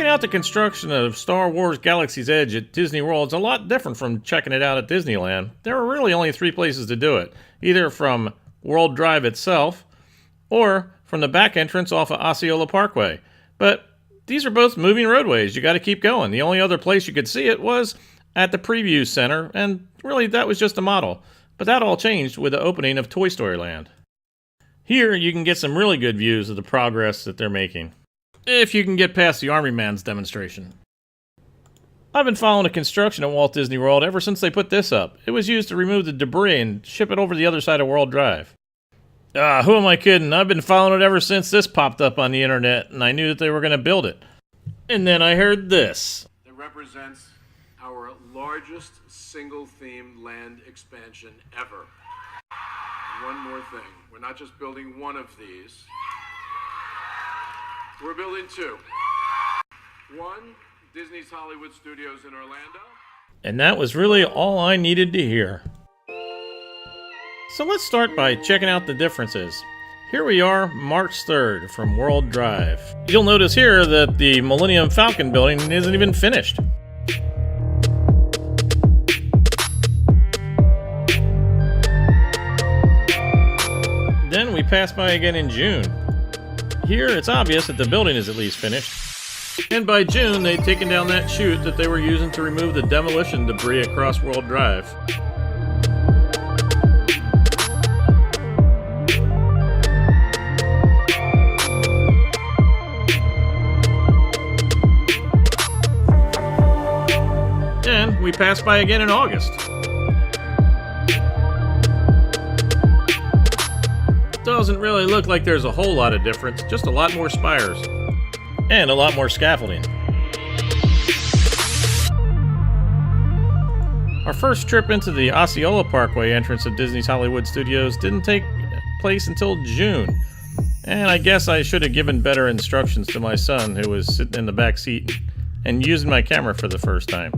Checking out the construction of Star Wars Galaxy's Edge at Disney World is a lot different from checking it out at Disneyland. There are really only three places to do it, either from World Drive itself or from the back entrance off of Osceola Parkway. But these are both moving roadways. You got to keep going. The only other place you could see it was at the Preview Center, and really that was just a model. But that all changed with the opening of Toy Story Land. Here you can get some really good views of the progress that they're making, if you can get past the Army Man's demonstration. I've been following the construction at Walt Disney World ever since they put this up. It was used to remove the debris and ship it over to the other side of World Drive. Who am I kidding? I've been following it ever since this popped up on the internet, and I knew that they were going to build it. And then I heard this. It represents our largest single-themed land expansion ever. And one more thing, we're not just building one of these. We're building two. One, Disney's Hollywood Studios in Orlando. And that was really all I needed to hear. So let's start by checking out the differences. Here we are, March 3rd from World Drive. You'll notice here that the Millennium Falcon building isn't even finished. Then we pass by again in June. Here, it's obvious that the building is at least finished. And by June, they'd taken down that chute that they were using to remove the demolition debris across World Drive. And we passed by again in August. Doesn't really look like there's a whole lot of difference, just a lot more spires. And a lot more scaffolding. Our first trip into the Osceola Parkway entrance of Disney's Hollywood Studios didn't take place until June. And I guess I should have given better instructions to my son, who was sitting in the back seat and using my camera for the first time.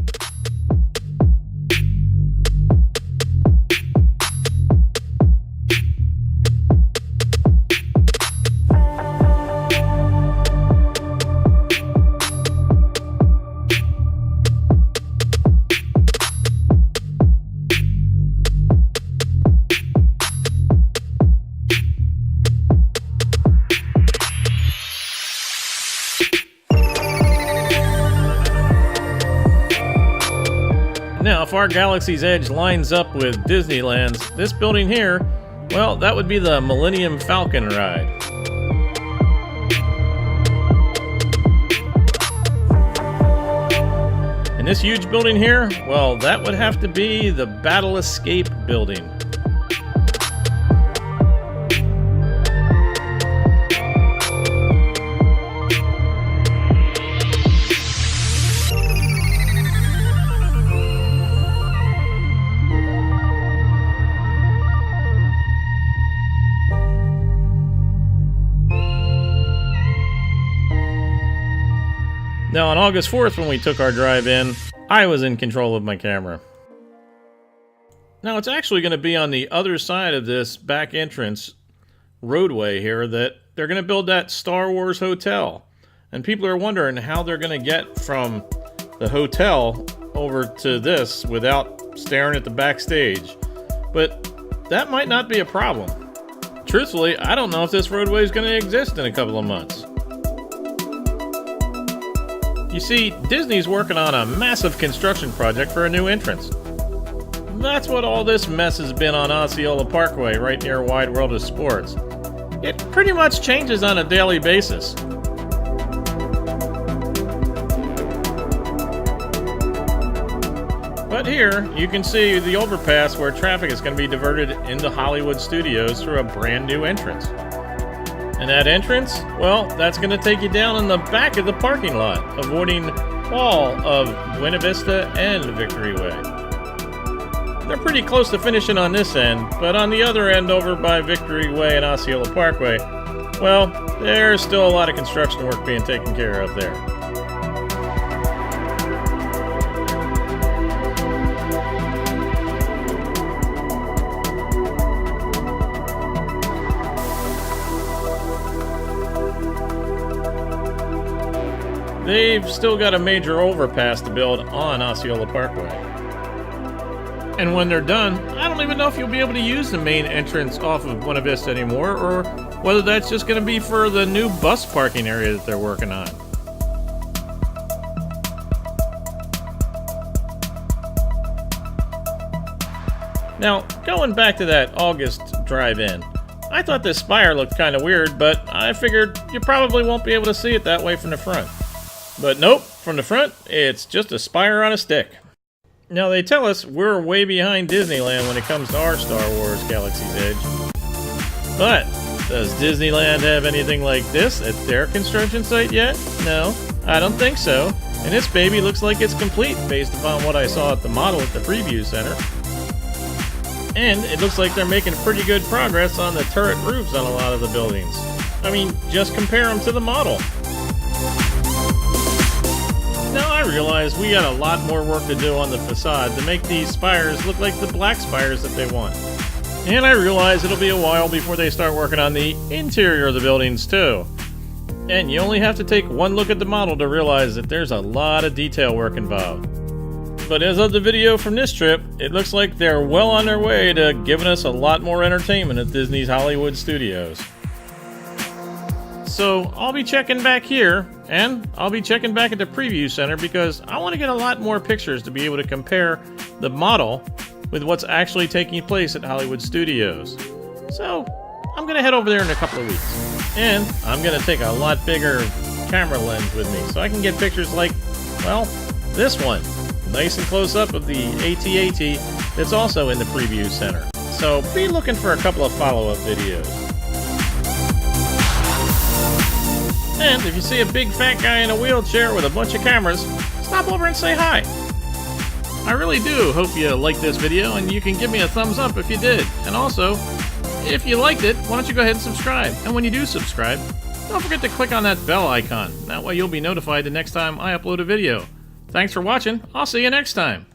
Now, if our Galaxy's Edge lines up with Disneyland's, this building here, well, that would be the Millennium Falcon ride. And this huge building here, well, that would have to be the Battle Escape building. Now, on August 4th, when we took our drive in, I was in control of my camera. Now, it's actually going to be on the other side of this back entrance roadway here that they're going to build that Star Wars hotel. And people are wondering how they're going to get from the hotel over to this without staring at the backstage. But that might not be a problem. Truthfully, I don't know if this roadway is going to exist in a couple of months. You see, Disney's working on a massive construction project for a new entrance. That's what all this mess has been on Osceola Parkway, right near Wide World of Sports. It pretty much changes on a daily basis. But here, you can see the overpass where traffic is going to be diverted into Hollywood Studios through a brand new entrance. And that entrance, well, that's going to take you down in the back of the parking lot, avoiding all of Buena Vista and Victory Way. They're pretty close to finishing on this end, but on the other end over by Victory Way and Osceola Parkway, well, there's still a lot of construction work being taken care of there. they've still got a major overpass to build on Osceola Parkway. And when they're done, I don't even know if you'll be able to use the main entrance off of Buena Vista anymore, or whether that's just going to be for the new bus parking area that they're working on. Now, going back to that August drive-in, I thought this spire looked kind of weird, but I figured you probably won't be able to see it that way from the front. But nope, from the front, it's just a spire on a stick. Now, they tell us we're way behind Disneyland when it comes to our Star Wars Galaxy's Edge. But does Disneyland have anything like this at their construction site yet? No, I don't think so. And this baby looks like it's complete based upon what I saw at the model at the preview center. And it looks like they're making pretty good progress on the turret roofs on a lot of the buildings. I mean, just compare them to the model. Now I realize we got a lot more work to do on the facade to make these spires look like the black spires that they want. And I realize it'll be a while before they start working on the interior of the buildings too. And you only have to take one look at the model to realize that there's a lot of detail work involved. But as of the video from this trip, it looks like they're well on their way to giving us a lot more entertainment at Disney's Hollywood Studios. So I'll be checking back here, and I'll be checking back at the preview center because I want to get a lot more pictures to be able to compare the model with what's actually taking place at Hollywood Studios. So I'm going to head over there in a couple of weeks. And I'm going to take a lot bigger camera lens with me so I can get pictures like, well, this one. Nice and close up of the AT-AT that's also in the preview center. So be looking for a couple of follow-up videos. And if you see a big fat guy in a wheelchair with a bunch of cameras, stop over and say hi. I really do hope you liked this video, and you can give me a thumbs up if you did. And also, if you liked it, why don't you go ahead and subscribe? And when you do subscribe, don't forget to click on that bell icon. That way you'll be notified the next time I upload a video. Thanks for watching. I'll see you next time.